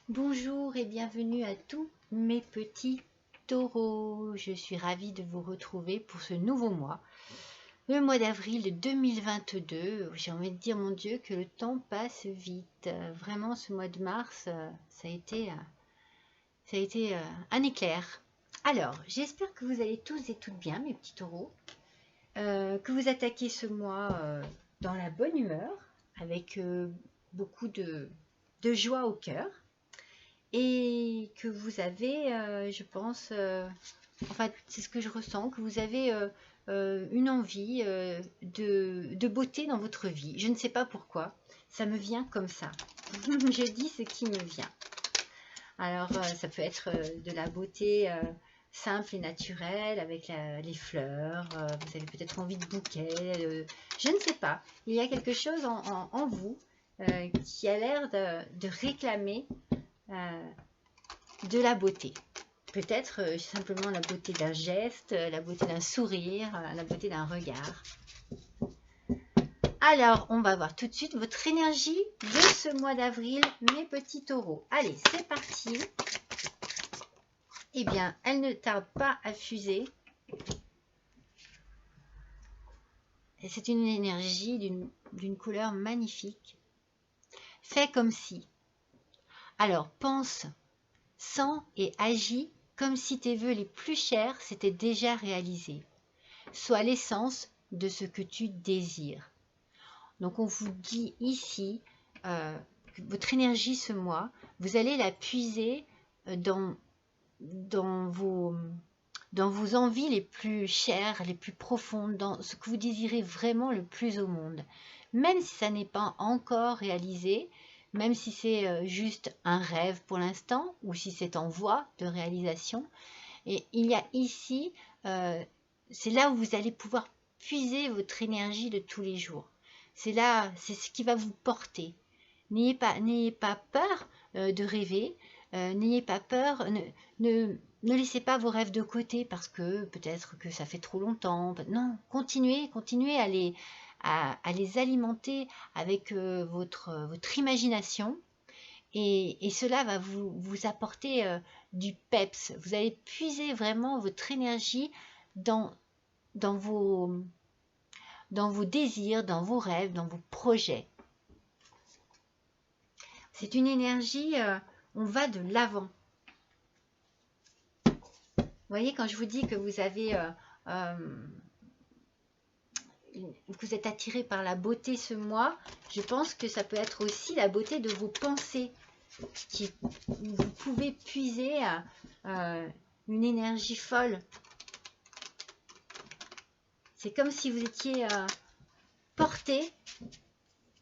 Bonjour et bienvenue à tous mes petits taureaux. Je suis ravie de vous retrouver pour ce nouveau mois, le mois d'avril 2022. J'ai envie de dire, mon Dieu, que le temps passe vite. Vraiment, ce mois de mars, ça a été un éclair. Alors, j'espère que vous allez tous et toutes bien, mes petits taureaux, que vous attaquez ce mois dans la bonne humeur, avec beaucoup de joie au cœur. Et que vous avez, je pense, enfin c'est ce que je ressens, que vous avez une envie de beauté dans votre vie. Je ne sais pas pourquoi, ça me vient comme ça. Je dis ce qui me vient. Alors ça peut être de la beauté simple et naturelle avec les fleurs, vous avez peut-être envie de bouquets, je ne sais pas. Il y a quelque chose en vous qui a l'air de réclamer de la beauté. Peut-être simplement la beauté d'un geste, la beauté d'un sourire, la beauté d'un regard. Alors, on va voir tout de suite votre énergie de ce mois d'avril, mes petits taureaux. Allez, c'est parti. Eh bien, elle ne tarde pas à fuser. C'est une énergie d'une couleur magnifique. Fais comme si. Alors, pense, sens et agis comme si tes vœux les plus chers s'étaient déjà réalisés. Sois l'essence de ce que tu désires. Donc on vous dit ici que votre énergie ce mois, vous allez la puiser dans vos envies les plus chères, les plus profondes, dans ce que vous désirez vraiment le plus au monde. Même si ça n'est pas encore réalisé, même si c'est juste un rêve pour l'instant, ou si c'est en voie de réalisation. Et il y a ici, c'est là où vous allez pouvoir puiser votre énergie de tous les jours. C'est là, c'est ce qui va vous porter. N'ayez pas peur de rêver, n'ayez pas peur, ne laissez pas vos rêves de côté parce que peut-être que ça fait trop longtemps. Non, continuez à les alimenter avec votre imagination. Et cela va vous apporter du peps. Vous allez puiser vraiment votre énergie dans, dans, vos, dans vos désirs, dans vos rêves, dans vos projets. C'est une énergie, on va de l'avant. Vous voyez, quand je vous dis que vous avez... vous êtes attiré par la beauté ce mois, je pense que ça peut être aussi la beauté de vos pensées. Vous pouvez puiser une énergie folle. C'est comme si vous étiez porté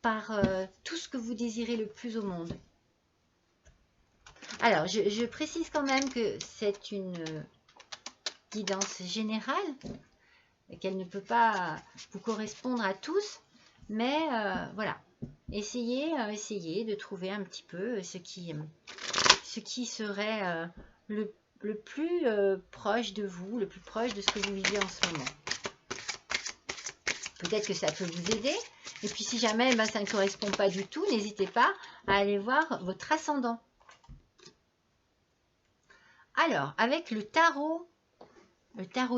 par tout ce que vous désirez le plus au monde. Alors, je précise quand même que c'est une guidance générale, qu'elle ne peut pas vous correspondre à tous, mais voilà, essayez de trouver un petit peu ce qui serait le plus proche de vous, le plus proche de ce que vous vivez en ce moment. Peut-être que ça peut vous aider. Et puis si jamais ça ne correspond pas du tout, n'hésitez pas à aller voir votre ascendant. Alors, avec le tarot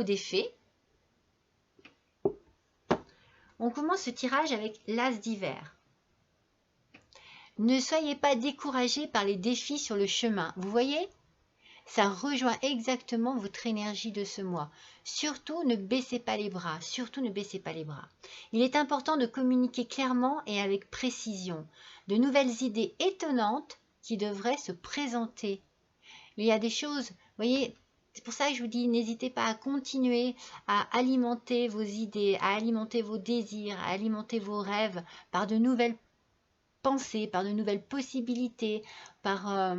des fées, on commence ce tirage avec l'as d'hiver. Ne soyez pas découragés par les défis sur le chemin. Vous voyez ? Ça rejoint exactement votre énergie de ce mois. Surtout, ne baissez pas les bras. Surtout, ne baissez pas les bras. Il est important de communiquer clairement et avec précision. De nouvelles idées étonnantes qui devraient se présenter. Il y a des choses, vous voyez, c'est pour ça que je vous dis, n'hésitez pas à continuer à alimenter vos idées, à alimenter vos désirs, à alimenter vos rêves par de nouvelles pensées, par de nouvelles possibilités, par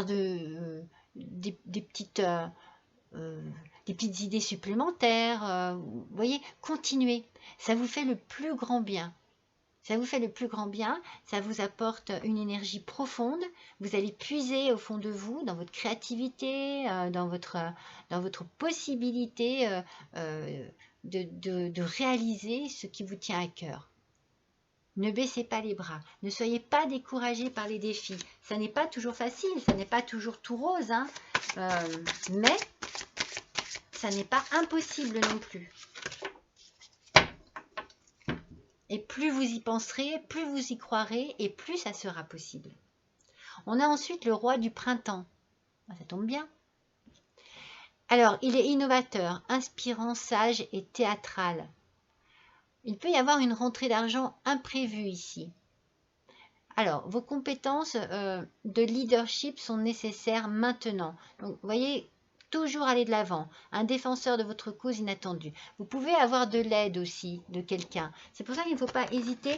des petites idées supplémentaires. Vous voyez, continuez. Ça vous fait le plus grand bien. Ça vous fait le plus grand bien, ça vous apporte une énergie profonde, vous allez puiser au fond de vous, dans votre créativité, dans votre possibilité de réaliser ce qui vous tient à cœur. Ne baissez pas les bras. Ne soyez pas découragés par les défis. Ça n'est pas toujours facile, ça n'est pas toujours tout rose, hein. Mais ça n'est pas impossible non plus. Et plus vous y penserez, plus vous y croirez et plus ça sera possible. On a ensuite le roi du printemps. Ça tombe bien. Alors, il est innovateur, inspirant, sage et théâtral. Il peut y avoir une rentrée d'argent imprévue ici. Alors, vos compétences de leadership sont nécessaires maintenant. Donc, vous voyez, toujours aller de l'avant. Un défenseur de votre cause inattendue. Vous pouvez avoir de l'aide aussi de quelqu'un. C'est pour ça qu'il ne faut pas hésiter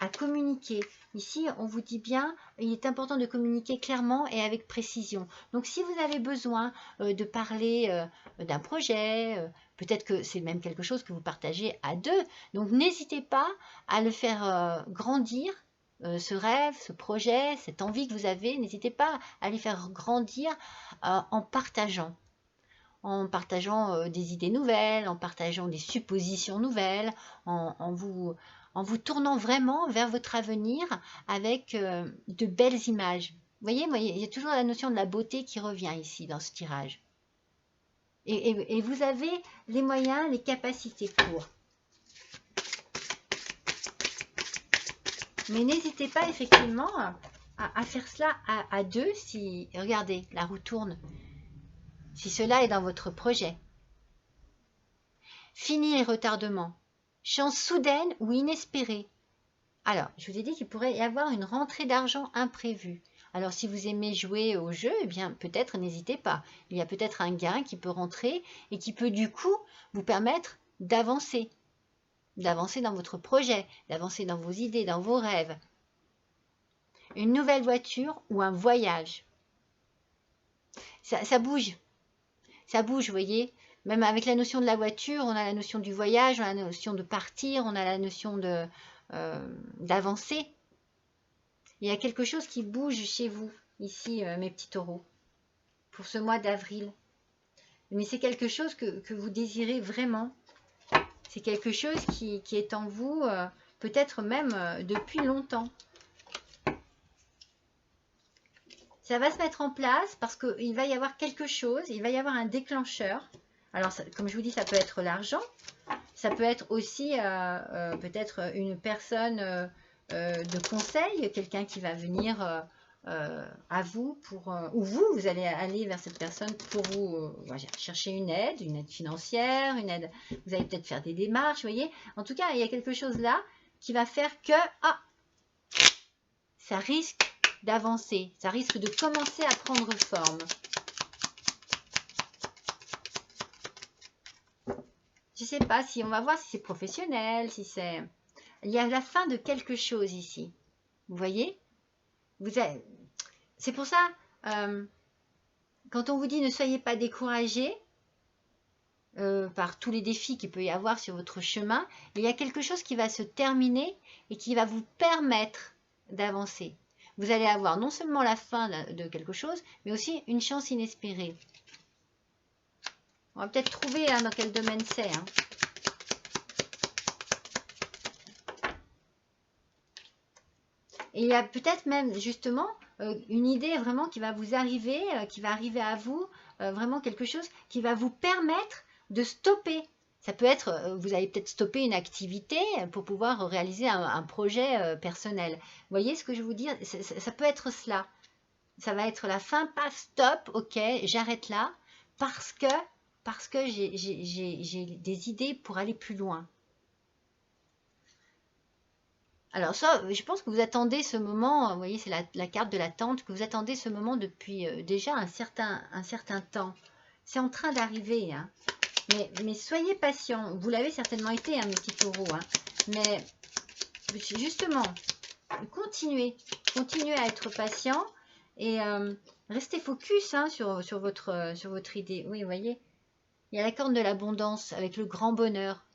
à communiquer. Ici, on vous dit bien, il est important de communiquer clairement et avec précision. Donc, si vous avez besoin de parler d'un projet, peut-être que c'est même quelque chose que vous partagez à deux. Donc, n'hésitez pas à le faire grandir. Ce rêve, ce projet, cette envie que vous avez, n'hésitez pas à les faire grandir en partageant des idées nouvelles, en partageant des suppositions nouvelles, en vous tournant vraiment vers votre avenir avec de belles images. Vous voyez, il y a toujours la notion de la beauté qui revient ici dans ce tirage. Et vous avez les moyens, les capacités pour. Mais n'hésitez pas effectivement à faire cela à deux si, regardez, la roue tourne, si cela est dans votre projet. Fini les retardements. Chance soudaine ou inespérée. Alors, je vous ai dit qu'il pourrait y avoir une rentrée d'argent imprévue. Alors, si vous aimez jouer au jeu, eh bien, peut-être n'hésitez pas. Il y a peut-être un gain qui peut rentrer et qui peut du coup vous permettre d'avancer. D'avancer dans votre projet, d'avancer dans vos idées, dans vos rêves. Une nouvelle voiture ou un voyage. Ça bouge. Ça bouge, vous voyez. Même avec la notion de la voiture, on a la notion du voyage, on a la notion de partir, on a la notion d'avancer. Il y a quelque chose qui bouge chez vous, ici, mes petits taureaux, pour ce mois d'avril. Mais c'est quelque chose que vous désirez vraiment. C'est quelque chose qui est en vous, peut-être même depuis longtemps. Ça va se mettre en place parce qu'il va y avoir quelque chose, il va y avoir un déclencheur. Alors, comme je vous dis, ça peut être l'argent. Ça peut être aussi peut-être une personne de conseil, quelqu'un qui va venir à vous, ou vous allez aller vers cette personne pour vous chercher une aide financière, une aide. Vous allez peut-être faire des démarches, vous voyez. En tout cas, il y a quelque chose là qui va faire que ça risque d'avancer, ça risque de commencer à prendre forme. Je ne sais pas si on va voir si c'est professionnel, si c'est... Il y a la fin de quelque chose ici. Vous voyez? C'est pour ça, quand on vous dit ne soyez pas découragés par tous les défis qu'il peut y avoir sur votre chemin, il y a quelque chose qui va se terminer et qui va vous permettre d'avancer. Vous allez avoir non seulement la fin de quelque chose, mais aussi une chance inespérée. On va peut-être trouver dans quel domaine c'est. Et il y a peut-être même justement une idée vraiment qui va vous arriver, qui va arriver à vous, vraiment quelque chose qui va vous permettre de stopper. Ça peut être, vous allez peut-être stopper une activité pour pouvoir réaliser un projet personnel. Vous voyez ce que je veux vous dire? Ça peut être cela. Ça va être la fin, paf, stop, ok, j'arrête là, parce que j'ai des idées pour aller plus loin. Alors ça, je pense que vous attendez ce moment, vous voyez, c'est la carte de l'attente, que vous attendez ce moment depuis déjà un certain temps. C'est en train d'arriver, hein. Mais soyez patient. Vous l'avez certainement été, mes petits taureaux. Mais justement, continuez à être patient et restez focus sur votre idée. Oui, vous voyez, il y a la corne de l'abondance avec le grand bonheur.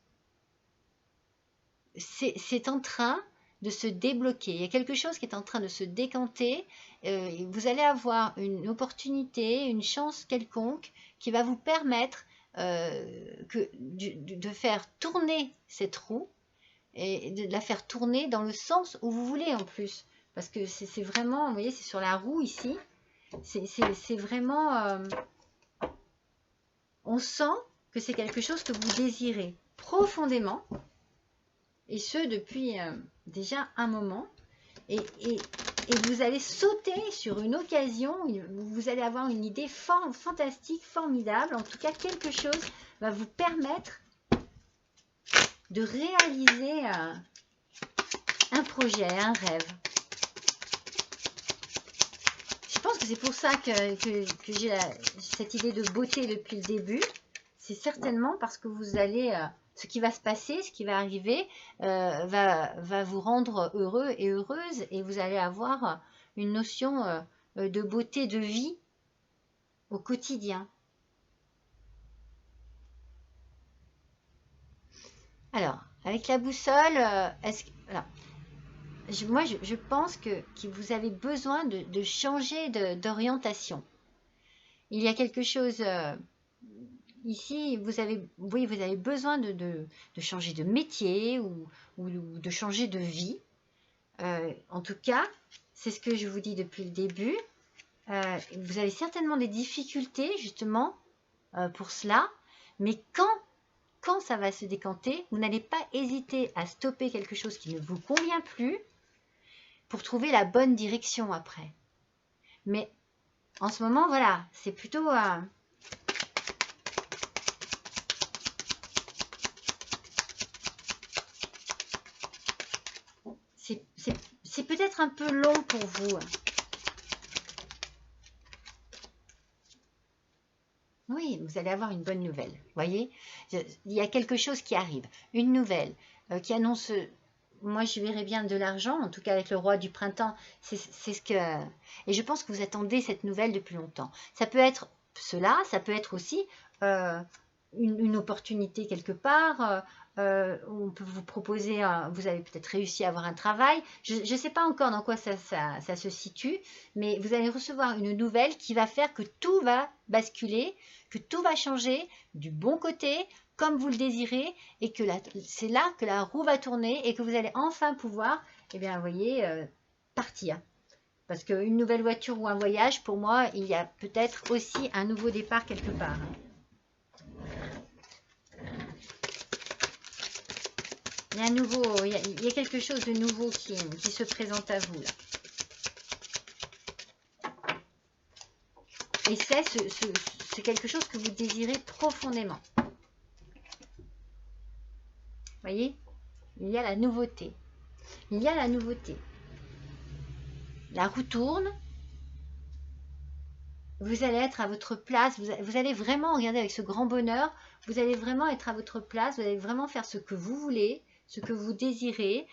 C'est en train de se débloquer. Il y a quelque chose qui est en train de se décanter. Vous allez avoir une opportunité, une chance quelconque qui va vous permettre de faire tourner cette roue et de la faire tourner dans le sens où vous voulez en plus. Parce que c'est vraiment, vous voyez, c'est sur la roue ici. C'est vraiment... on sent que c'est quelque chose que vous désirez profondément. Et ce, depuis déjà un moment. Et vous allez sauter sur une occasion, vous allez avoir une idée fantastique, formidable. En tout cas, quelque chose va vous permettre de réaliser un projet, un rêve. Je pense que c'est pour ça que j'ai cette idée de beauté depuis le début. C'est certainement parce que vous allez... ce qui va se passer, ce qui va arriver, va vous rendre heureux et heureuse. Et vous allez avoir une notion de beauté de vie au quotidien. Alors, avec la boussole, moi, je pense que vous avez besoin de changer d'orientation. Il y a quelque chose ici, vous avez besoin de changer de métier ou de changer de vie. En tout cas, c'est ce que je vous dis depuis le début. Vous avez certainement des difficultés justement pour cela, mais quand ça va se décanter, vous n'allez pas hésiter à stopper quelque chose qui ne vous convient plus pour trouver la bonne direction après. Mais en ce moment, voilà, c'est plutôt... c'est peut-être un peu long pour vous. Oui, vous allez avoir une bonne nouvelle. Voyez, il y a quelque chose qui arrive. Une nouvelle qui annonce... Moi, je verrais bien de l'argent, en tout cas avec le roi du printemps. C'est ce que... Et je pense que vous attendez cette nouvelle depuis longtemps. Ça peut être cela, ça peut être aussi une opportunité quelque part. On peut vous proposer, vous avez peut-être réussi à avoir un travail. Je ne sais pas encore dans quoi ça se situe, mais vous allez recevoir une nouvelle qui va faire que tout va basculer, que tout va changer du bon côté, comme vous le désirez, et que c'est là que la roue va tourner et que vous allez enfin pouvoir, eh bien, vous voyez, partir. Parce qu'une nouvelle voiture ou un voyage, pour moi, il y a peut-être aussi un nouveau départ quelque part. Il y a quelque chose de nouveau qui se présente à vous là. Et c'est quelque chose que vous désirez profondément. Voyez, il y a la nouveauté. Il y a la nouveauté. La roue tourne. Vous allez être à votre place. Vous allez vraiment regarder avec ce grand bonheur. Vous allez vraiment être à votre place. Vous allez vraiment faire ce que vous voulez, ce que vous désirez.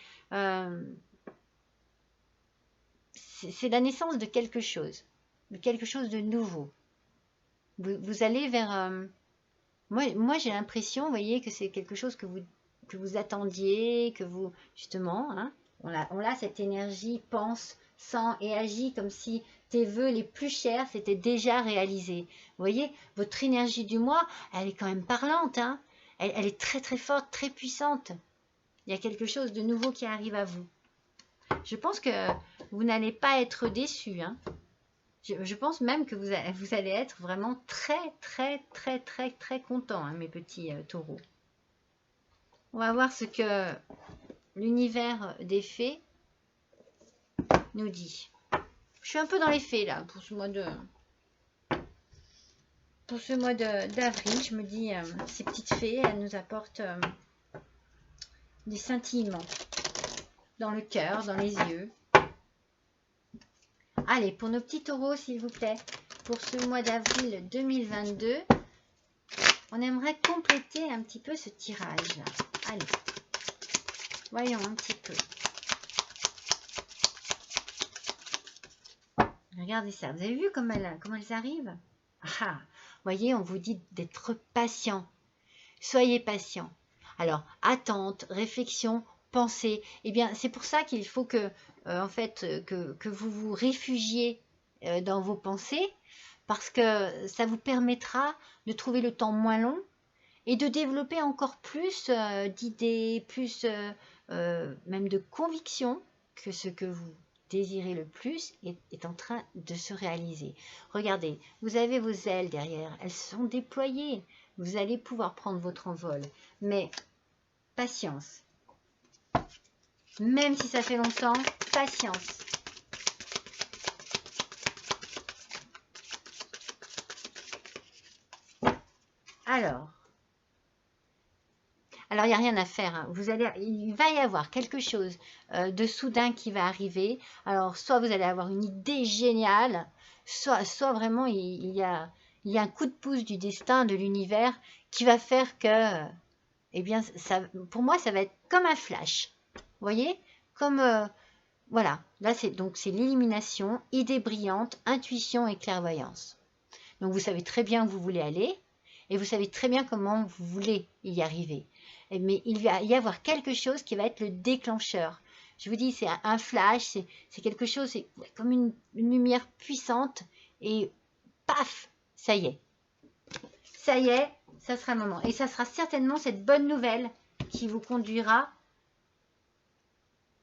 C'est la naissance de quelque chose de nouveau. Vous allez vers... moi j'ai l'impression, vous voyez, que c'est quelque chose que vous attendiez, que vous... Justement, hein, on a cette énergie, pense, sent et agit comme si tes vœux les plus chers s'étaient déjà réalisés. Vous voyez, votre énergie du mois, elle est quand même parlante. Hein, elle est très très forte, très puissante. Il y a quelque chose de nouveau qui arrive à vous. Je pense que vous n'allez pas être déçus. Hein. Je pense même que vous allez être vraiment très, très, très, très, très content, hein, mes petits taureaux. On va voir ce que l'univers des fées nous dit. Je suis un peu dans les fées, là, pour ce mois d'avril. Je me dis, ces petites fées, elles nous apportent des scintillements dans le cœur, dans les yeux. Allez, pour nos petits taureaux, s'il vous plaît, pour ce mois d'avril 2022, on aimerait compléter un petit peu ce tirage. Allez, voyons un petit peu. Regardez ça, vous avez vu comment elles arrivent? Ah, voyez, on vous dit d'être patient. Soyez patient. Alors, attente, réflexion, pensée. Eh bien, c'est pour ça qu'il faut que, en fait, que vous vous réfugiez dans vos pensées, parce que ça vous permettra de trouver le temps moins long et de développer encore plus d'idées, plus même de conviction que ce que vous désirez le plus est en train de se réaliser. Regardez, vous avez vos ailes derrière, elles sont déployées. Vous allez pouvoir prendre votre envol. Mais patience. Même si ça fait longtemps, patience. Alors, il n'y a rien à faire. Hein. Il va y avoir quelque chose de soudain qui va arriver. Alors, soit vous allez avoir une idée géniale, soit vraiment il y a un coup de pouce du destin, de l'univers, qui va faire que, eh bien, pour moi, ça va être comme un flash. Vous voyez? Comme, voilà. Là, c'est l'illumination, idée brillante, intuition et clairvoyance. Donc, vous savez très bien où vous voulez aller et vous savez très bien comment vous voulez y arriver. Mais il va y avoir quelque chose qui va être le déclencheur. Je vous dis, c'est un flash, c'est quelque chose, c'est comme une lumière puissante et paf, ça y est. Ça y est, ça sera le moment. Et ça sera certainement cette bonne nouvelle qui vous conduira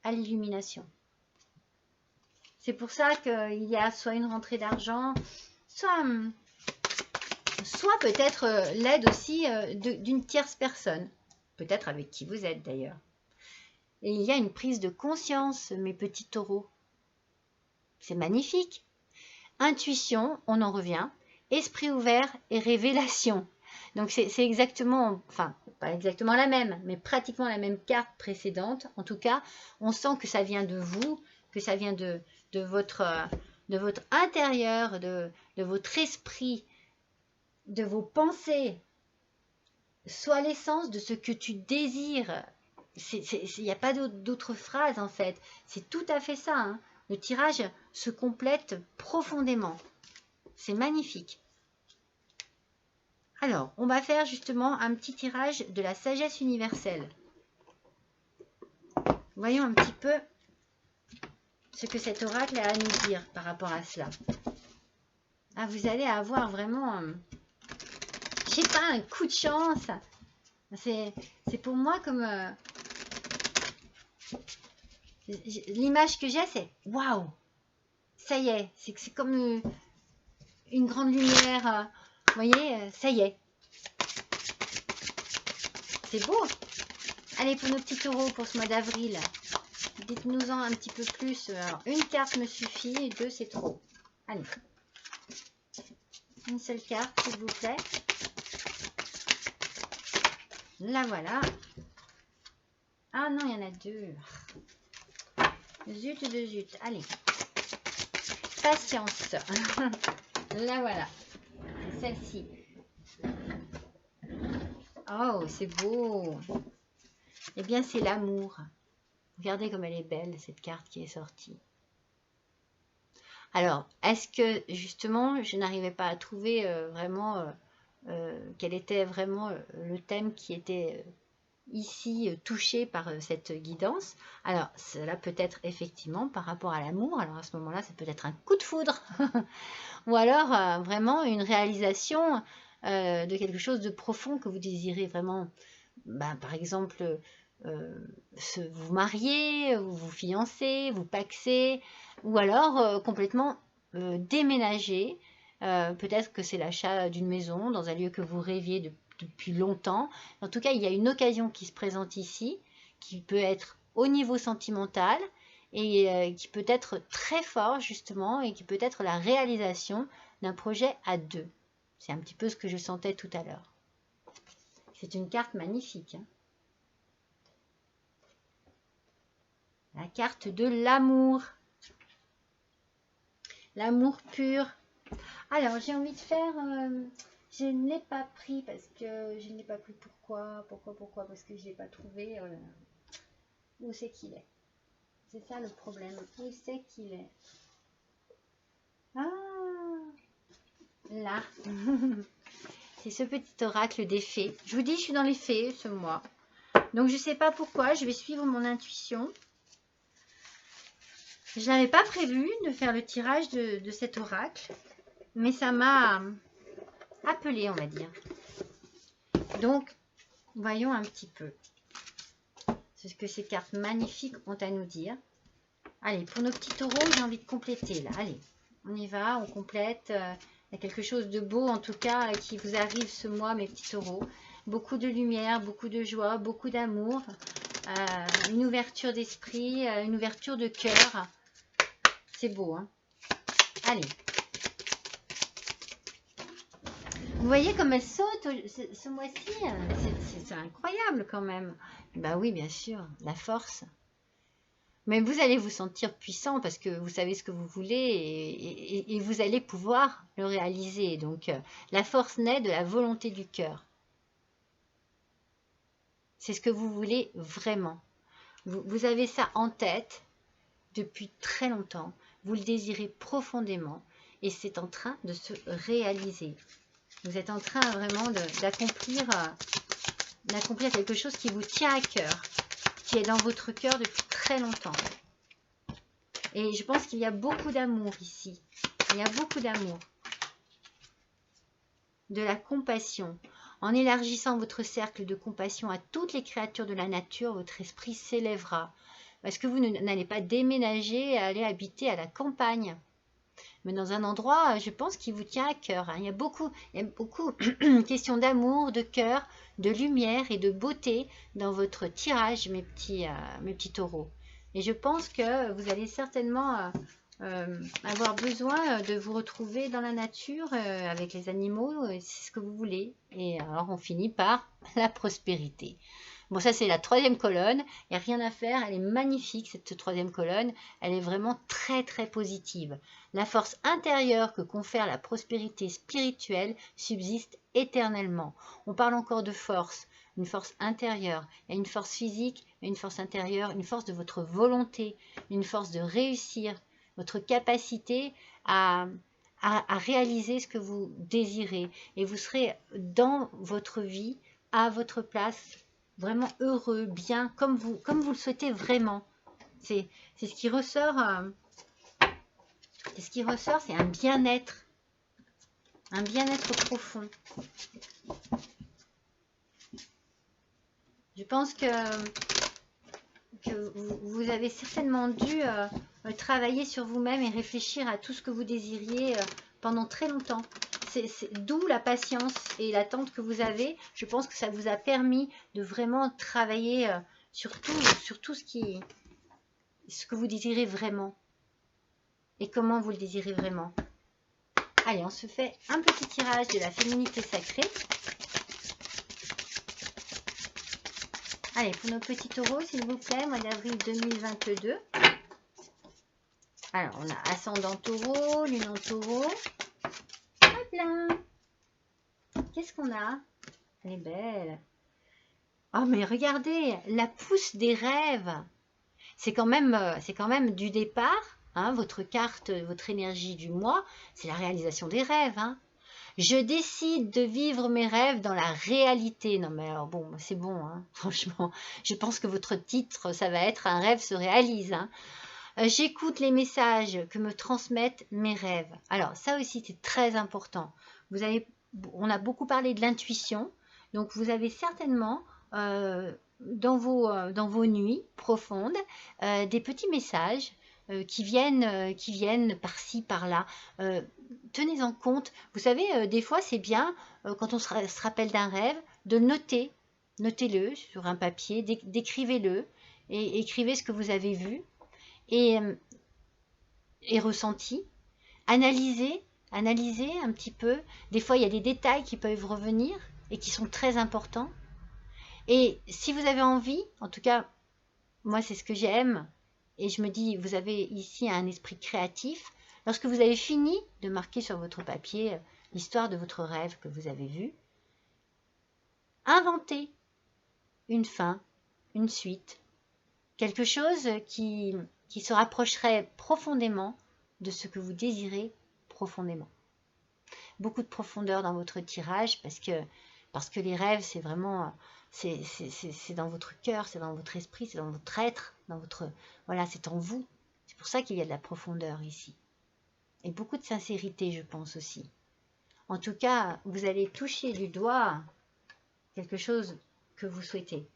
à l'illumination. C'est pour ça qu'il y a soit une rentrée d'argent, soit peut-être l'aide aussi d'une tierce personne. Peut-être avec qui vous êtes d'ailleurs. Et il y a une prise de conscience, mes petits taureaux. C'est magnifique. Intuition, on en revient. Esprit ouvert et révélation. Donc c'est exactement, enfin pas exactement la même, mais pratiquement la même carte précédente. En tout cas, on sent que ça vient de vous, que ça vient de votre intérieur, de votre esprit, de vos pensées. Soit l'essence de ce que tu désires. Il n'y a pas d'autre phrase en fait. C'est tout à fait ça. Hein. Le tirage se complète profondément. C'est magnifique. Alors, on va faire justement un petit tirage de la sagesse universelle. Voyons un petit peu ce que cet oracle a à nous dire par rapport à cela. Ah, vous allez avoir vraiment, je sais pas, un coup de chance. C'est pour moi comme... l'image que j'ai, c'est waouh, ça y est, c'est comme une grande lumière, vous voyez, ça y est. C'est beau. Allez, pour nos petits taureaux, pour ce mois d'avril, dites-nous-en un petit peu plus. Alors, une carte me suffit et deux, c'est trop. Allez. Une seule carte, s'il vous plaît. La voilà. Ah non, il y en a deux. Zut de zut. Allez. Patience. La voilà. Celle-ci. Oh, c'est beau. Eh bien, c'est l'amour. Regardez comme elle est belle, cette carte qui est sortie. Alors, est-ce que, justement, je n'arrivais pas à trouver vraiment quel était vraiment le thème qui était ici touché par cette guidance? Alors, cela peut être effectivement par rapport à l'amour. Alors, à ce moment-là, ça peut être un coup de foudre. Ou alors, vraiment une réalisation de quelque chose de profond que vous désirez vraiment. Ben, par exemple, vous marier, vous fiancer, vous paxer, ou alors complètement déménager. Peut-être que c'est l'achat d'une maison dans un lieu que vous rêviez depuis longtemps. En tout cas, il y a une occasion qui se présente ici, qui peut être au niveau sentimental et qui peut être très fort justement et qui peut être la réalisation d'un projet à deux. C'est un petit peu ce que je sentais tout à l'heure. C'est une carte magnifique. Hein. La carte de l'amour. L'amour pur. Alors, j'ai envie de faire... je ne l'ai pas pris parce que... Je ne l'ai pas pris. Pourquoi? Parce que je ne l'ai pas trouvé. Où c'est qu'il est? C'est ça le problème. Où c'est qu'il est? Ah! Là. C'est ce petit oracle des fées. Je vous dis, je suis dans les fées ce mois. Donc, je ne sais pas pourquoi. Je vais suivre mon intuition. Je n'avais pas prévu de faire le tirage de cet oracle. Mais ça m'a appelé, on va dire. Donc, voyons un petit peu C'est ce que ces cartes magnifiques ont à nous dire. Allez, pour nos petits taureaux, j'ai envie de compléter là. Allez, on y va, on complète. Il y a quelque chose de beau en tout cas qui vous arrive ce mois, mes petits taureaux. Beaucoup de lumière, beaucoup de joie, beaucoup d'amour. Une ouverture d'esprit, une ouverture de cœur. C'est beau, hein? Allez. Vous voyez comme elle saute ce mois-ci? C'est incroyable quand même. Bah oui, bien sûr, la force. Mais vous allez vous sentir puissant parce que vous savez ce que vous voulez et vous allez pouvoir le réaliser. Donc, la force naît de la volonté du cœur. C'est ce que vous voulez vraiment. Vous avez ça en tête depuis très longtemps. Vous le désirez profondément et c'est en train de se réaliser. Vous êtes en train vraiment d'accomplir quelque chose qui vous tient à cœur, qui est dans votre cœur depuis très longtemps. Et je pense qu'il y a beaucoup d'amour ici. Il y a beaucoup d'amour. De la compassion. En élargissant votre cercle de compassion à toutes les créatures de la nature, votre esprit s'élèvera. Parce que vous n'allez pas déménager et aller habiter à la campagne. Mais dans un endroit, je pense, qui vous tient à cœur. Il y a beaucoup de questions d'amour, de cœur, de lumière et de beauté dans votre tirage, mes petits taureaux. Et je pense que vous allez certainement avoir besoin de vous retrouver dans la nature avec les animaux, c'est ce que vous voulez. Et alors on finit par la prospérité. Bon, ça c'est la troisième colonne, il n'y a rien à faire, elle est magnifique cette troisième colonne, elle est vraiment très très positive. La force intérieure que confère la prospérité spirituelle subsiste éternellement. On parle encore de force, une force intérieure, il y a une force physique, une force intérieure, une force de votre volonté, une force de réussir, votre capacité à réaliser ce que vous désirez. Et vous serez dans votre vie, à votre place, vraiment heureux, bien, comme vous le souhaitez vraiment. C'est ce qui ressort. C'est ce qui ressort, c'est un bien-être profond. Je pense que vous avez certainement dû travailler sur vous-même et réfléchir à tout ce que vous désiriez pendant très longtemps. D'où la patience et l'attente que vous avez. Je pense que ça vous a permis de vraiment travailler sur tout ce que vous désirez vraiment. Et comment vous le désirez vraiment. Allez, on se fait un petit tirage de la féminité sacrée. Allez, pour nos petits taureaux, s'il vous plaît, mois d'avril 2022. Alors, on a ascendant taureau, lune en taureau. Hop là! Qu'est-ce qu'on a? Elle est belle. Oh, mais regardez, la pousse des rêves. C'est quand même du départ, hein, votre carte, votre énergie du mois, c'est la réalisation des rêves. Hein. Je décide de vivre mes rêves dans la réalité. Non mais alors bon, c'est bon, hein, franchement. Je pense que votre titre, ça va être Un rêve se réalise. Hein. J'écoute les messages que me transmettent mes rêves. Alors ça aussi, c'est très important. On a beaucoup parlé de l'intuition. Donc vous avez certainement dans vos nuits profondes des petits messages qui viennent par-ci, par-là. Tenez en compte. Vous savez, des fois, c'est bien, quand on se rappelle d'un rêve, de le noter. Notez-le sur un papier, décrivez-le et écrivez ce que vous avez vu et ressenti. Analysez un petit peu. Des fois, il y a des détails qui peuvent revenir et qui sont très importants. Et si vous avez envie, en tout cas, moi, c'est ce que j'aime, et je me dis, vous avez ici un esprit créatif. Lorsque vous avez fini de marquer sur votre papier l'histoire de votre rêve que vous avez vu, inventez une fin, une suite, quelque chose qui se rapprocherait profondément de ce que vous désirez profondément. Beaucoup de profondeur dans votre tirage parce que les rêves, c'est vraiment, c'est dans votre cœur, c'est dans votre esprit, c'est dans votre être, voilà, c'est en vous. C'est pour ça qu'il y a de la profondeur ici. Et beaucoup de sincérité, je pense aussi. En tout cas, vous allez toucher du doigt quelque chose que vous souhaitez.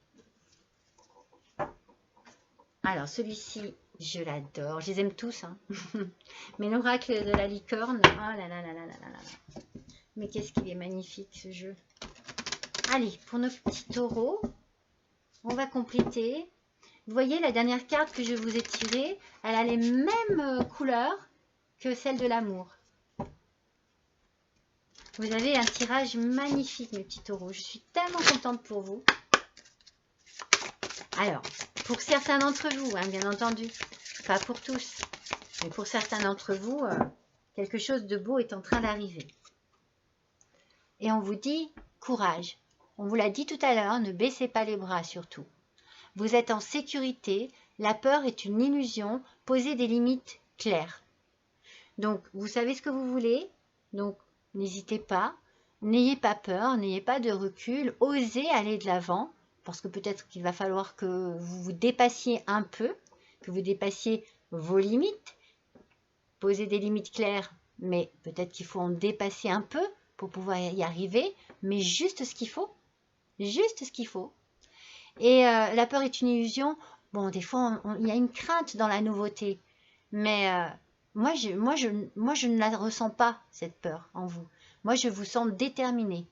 Alors, celui-ci, je l'adore. Je les aime tous. Hein. Mais l'oracle de la licorne, oh là là là là là là là. Mais qu'est-ce qu'il est magnifique, ce jeu. Allez, pour nos petits taureaux, on va compléter. Vous voyez, la dernière carte que je vous ai tirée, elle a les mêmes couleurs que celle de l'amour. Vous avez un tirage magnifique, mes petits taureaux. Je suis tellement contente pour vous. Alors, pour certains d'entre vous, hein, bien entendu, pas pour tous, mais pour certains d'entre vous, quelque chose de beau est en train d'arriver. Et on vous dit courage. On vous l'a dit tout à l'heure, ne baissez pas les bras surtout. Vous êtes en sécurité, la peur est une illusion, posez des limites claires. Donc, vous savez ce que vous voulez, donc n'hésitez pas, n'ayez pas peur, n'ayez pas de recul, osez aller de l'avant, parce que peut-être qu'il va falloir que vous vous dépassiez un peu, que vous dépassiez vos limites, posez des limites claires, mais peut-être qu'il faut en dépasser un peu pour pouvoir y arriver, mais juste ce qu'il faut, juste ce qu'il faut. Et la peur est une illusion. Bon, des fois, il y a une crainte dans la nouveauté. Mais moi, je ne la ressens pas, cette peur en vous. Moi, je vous sens déterminé.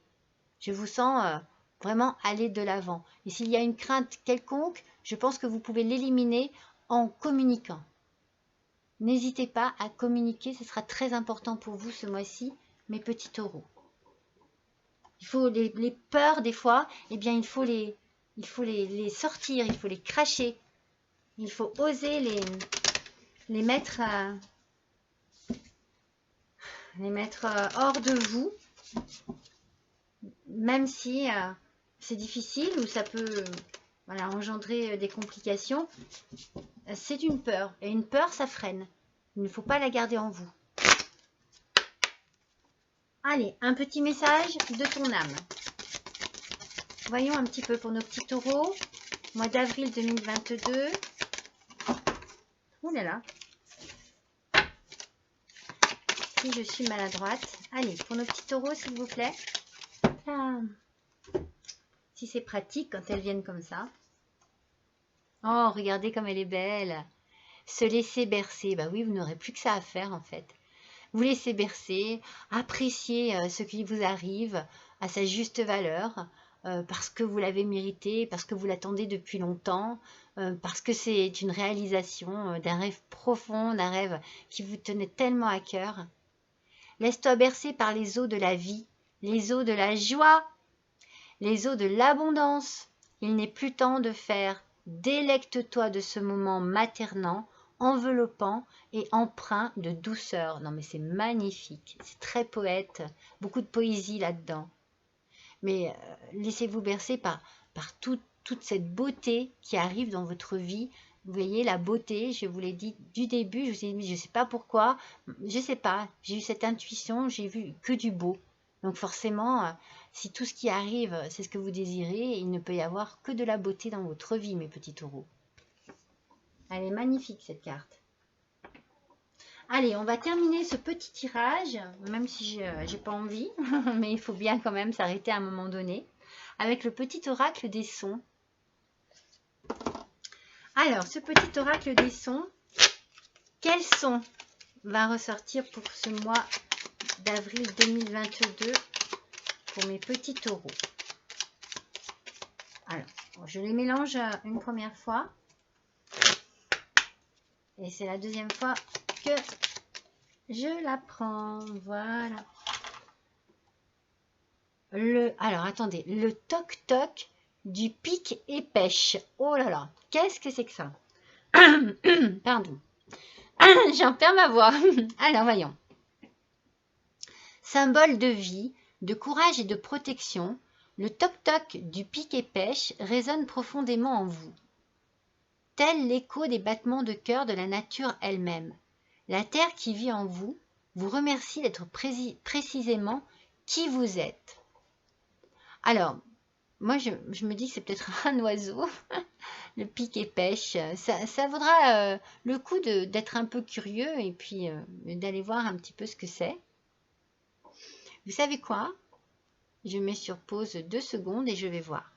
Je vous sens vraiment aller de l'avant. Et s'il y a une crainte quelconque, je pense que vous pouvez l'éliminer en communiquant. N'hésitez pas à communiquer. Ce sera très important pour vous ce mois-ci, mes petits taureaux. Il faut les peurs, des fois, eh bien, il faut les sortir, il faut les cracher. Il faut oser les mettre hors de vous, même si c'est difficile ou ça peut engendrer des complications. C'est une peur, et une peur, ça freine. Il ne faut pas la garder en vous. Allez, un petit message de ton âme. Voyons un petit peu pour nos petits taureaux. Mois d'avril 2022. Oh là là. Si je suis maladroite. Allez, pour nos petits taureaux, s'il vous plaît. Ah. Si c'est pratique quand elles viennent comme ça. Oh, regardez comme elle est belle. Se laisser bercer. Bah oui, vous n'aurez plus que ça à faire en fait. Vous laissez bercer, apprécier ce qui vous arrive à sa juste valeur, parce que vous l'avez mérité, parce que vous l'attendez depuis longtemps, parce que c'est une réalisation d'un rêve profond, d'un rêve qui vous tenait tellement à cœur. Laisse-toi bercer par les eaux de la vie, les eaux de la joie, les eaux de l'abondance. Il n'est plus temps de faire. Délecte-toi de ce moment maternant, enveloppant et empreint de douceur. Non mais c'est magnifique, c'est très poète, beaucoup de poésie là-dedans. Mais laissez-vous bercer par toute cette beauté qui arrive dans votre vie. Vous voyez, la beauté, je vous l'ai dit du début, je vous ai dit, je ne sais pas pourquoi, je ne sais pas, j'ai eu cette intuition, j'ai vu que du beau. Donc forcément, si tout ce qui arrive, c'est ce que vous désirez, il ne peut y avoir que de la beauté dans votre vie, mes petits taureaux. Elle est magnifique, cette carte. Allez, on va terminer ce petit tirage, même si je n'ai pas envie, mais il faut bien quand même s'arrêter à un moment donné, avec le petit oracle des sons. Alors, ce petit oracle des sons, quel son va ressortir pour ce mois d'avril 2022 pour mes petits taureaux? Alors, je les mélange une première fois. Et c'est la deuxième fois que je la prends. Voilà. Alors, attendez. Le toc-toc du pic et pêche. Oh là là. Qu'est-ce que c'est que ça? Pardon. J'en perds ma voix. Alors, voyons. Symbole de vie, de courage et de protection, le toc-toc du pic et pêche résonne profondément en vous. Tel l'écho des battements de cœur de la nature elle-même. La terre qui vit en vous vous remercie d'être précisément qui vous êtes. Alors, moi je me dis que c'est peut-être un oiseau, le pic et pêche. Ça vaudra le coup d'être un peu curieux et puis d'aller voir un petit peu ce que c'est. Vous savez quoi? Je mets sur pause 2 secondes et je vais voir.